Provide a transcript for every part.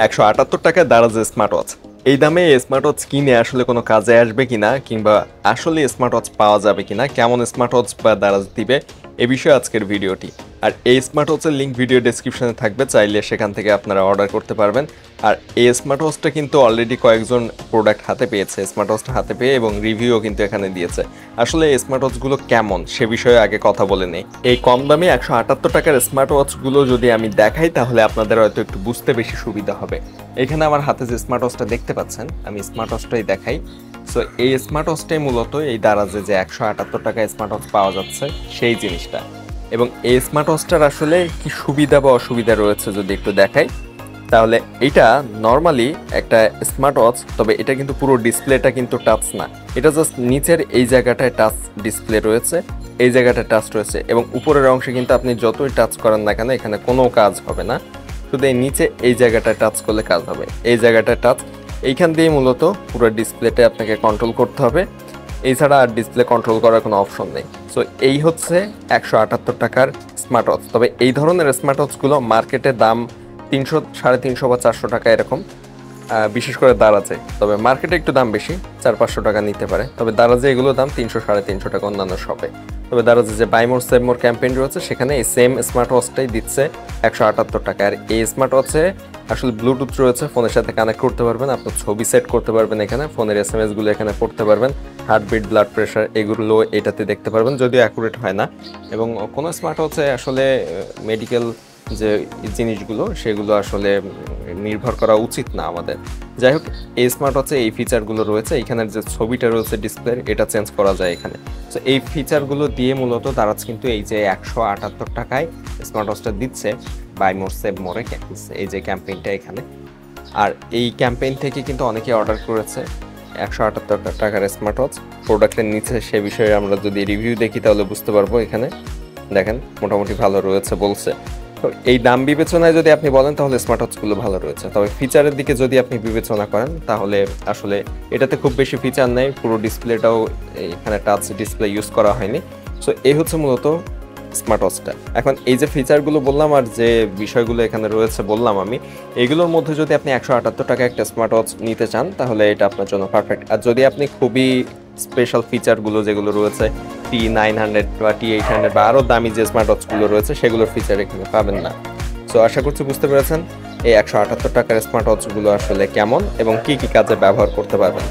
178 টাকায় Daraz smart watch. এই দামে স্মার্ট ওয়াচ কিনে আসলে কোনো কাজে আসবে কিনা, কিংবা আসলে স্মার্ট ওয়াচ পাওয়া যাবে কিনা, কেমন স্মার্ট ওয়াচ বা দারাজ দিবে, এ বিষয়ে আজকের ভিডিওটি। আর এই স্মার্ট ওয়াচের লিঙ্ক ভিডিও ডেসক্রিপশনে থাকবে, চাইলে সেখান থেকে আপনারা অর্ডার করতে পারবেন। আর এই স্মার্ট ওয়াচটা কিন্তু অলরেডি কয়েকজন প্রোডাক্ট হাতে পেয়েছে, স্মার্ট ওয়াচটা হাতে পেয়ে, এবং রিভিউও কিন্তু এখানে দিয়েছে। আসলে এই স্মার্ট ওয়াচগুলো কেমন সে বিষয়ে আগে কথা বলে নেই। এই কম দামে 178 টাকার স্মার্ট ওয়াচগুলো যদি আমি দেখাই, তাহলে আপনাদের হয়তো একটু বুঝতে বেশি সুবিধা হবে। এখানে আমার হাতে যে স্মার্ট ওয়াচটা দেখতে পাচ্ছেন, আমি স্মার্ট ওয়াচটাই দেখাই। সো এই স্মার্ট ওয়াচটাই মূলত এই দারাজে যে 178 টাকায় স্মার্ট ওয়াচ পাওয়া যাচ্ছে সেই জিনিসটা। এবং এই স্মার্ট ওয়াচটার আসলে কি সুবিধা বা অসুবিধা রয়েছে যদি একটু দেখাই, তাহলে এটা নর্মালি একটা স্মার্ট ওয়াচ, তবে এটা কিন্তু পুরো ডিসপ্লেটা কিন্তু টাচ না। এটা জাস্ট নিচের এই জায়গাটায় টাচ ডিসপ্লে রয়েছে, এই জায়গাটা টাচ রয়েছে, এবং উপরের অংশে কিন্তু আপনি যতই টাচ করেন না কেন এখানে কোনো কাজ হবে না। শুধু এই নিচে এই জায়গাটায় টাচ করলে কাজ হবে, এই জায়গাটায় টাচ, এইখান দিয়ে মূলত পুরো ডিসপ্লেটা আপনাকে কন্ট্রোল করতে হবে। এছাড়া আর ডিসপ্লে কন্ট্রোল করার কোনো অপশন নেই। সো এই হচ্ছে 178 টাকার স্মার্ট ওয়াচ। তবে এই ধরনের স্মার্ট ওয়াচগুলো মার্কেটে দাম 300, 350 বা 400 টাকা এরকম, বিশেষ করে দারাজে। তবে মার্কেটে একটু দাম বেশি, 400-500 টাকা নিতে পারে। তবে দারাজে এগুলো দাম 300, 350 টাকা অন্যান্য শপে। তবে দারাজে যে buy more save more campaign রয়েছে, সেখানে এই সেম স্মার্ট ওয়াচটাই দিচ্ছে 178 টাকা। আর এই স্মার্ট ওয়াচে আসলে ব্লুটুথ রয়েছে, ফোনের সাথে কানেক্ট করতে পারবেন, আপনার ছবি সেট করতে পারবেন এখানে, ফোনের SMS গুলো এখানে পড়তে পারবেন, হার্টবিট, ব্লাড প্রেশার এগুলো এটাতে দেখতে পারবেন, যদিও অ্যাকুরেট হয় না। এবং কোনো স্মার্ট ওয়াচে আসলে মেডিকেল যে জিনিসগুলো সেগুলো আসলে নির্ভর করা উচিত না আমাদের। যাই হোক, এই স্মার্ট ওয়াচে এই ফিচারগুলো রয়েছে। এখানের যে ছবিটা রয়েছে ডিসপ্লে, এটা চেঞ্জ করা যায় এখানে। তো এই ফিচারগুলো দিয়ে মূলত দারাজ কিন্তু এই যে 178 টাকায় স্মার্ট ওয়াচটা দিচ্ছে বাই মোর সেভ মোরে, এই যে ক্যাম্পেইনটা এখানে। আর এই ক্যাম্পেইন থেকে কিন্তু অনেকে অর্ডার করেছে 178 টাকার স্মার্ট ওয়াচ। প্রোডাক্টের নিচে সে বিষয়ে আমরা যদি রিভিউ দেখি তাহলে বুঝতে পারবো। এখানে দেখেন মোটামুটি ভালো রয়েছে বলছে। তো এই দাম বিবেচনায় যদি আপনি বলেন তাহলে স্মার্ট ওয়াচগুলো ভালো রয়েছে। তবে ফিচারের দিকে যদি আপনি বিবেচনা করেন তাহলে আসলে এটাতে খুব বেশি ফিচার নেই, পুরো ডিসপ্লেটাও এখানে টাচ ডিসপ্লে ইউজ করা হয়নি। সো এই হচ্ছে মূলত স্মার্ট ওয়াচটা। এখন এই যে ফিচারগুলো বললাম আর যে বিষয়গুলো এখানে রয়েছে বললাম আমি, এগুলোর মধ্যে যদি আপনি 178 টাকা একটা স্মার্ট ওয়াচ নিতে চান তাহলে এটা আপনার জন্য পারফেক্ট। আর যদি আপনি খুবই স্পেশাল ফিচারগুলো যেগুলো রয়েছে T900 বা T800 বা আরও দামি যে স্মার্ট ওয়াচগুলো রয়েছে সেগুলোর ফিচার এখানে পাবেন না। সো আশা করছি বুঝতে পেরেছেন এই 178 টাকার স্মার্ট ওয়াচগুলো আসলে কেমন এবং কি কি কাজে ব্যবহার করতে পারবেন।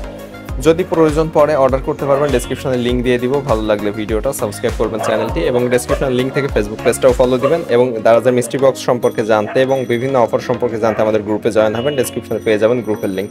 যদি প্রয়োজন পড়ে অর্ডার করতে পারবেন, ডেসক্রিপশনে লিঙ্ক দিয়ে দিব। ভালো লাগলে ভিডিওটা সাবস্ক্রাইব করবেন চ্যানেলটি, এবং ডেসক্রিপশনের লিঙ্ক থেকে ফেসবুক পেজটাও ফলো দিবেন। এবং দারাজের মিস্ট্রি বক্স সম্পর্কে জানতে এবং বিভিন্ন অফার সম্পর্কে জানতে আমাদের গ্রুপে জয়েন হবেন, ডেসক্রিপশনে পেয়ে যাবেন গ্রুপের লিঙ্ক।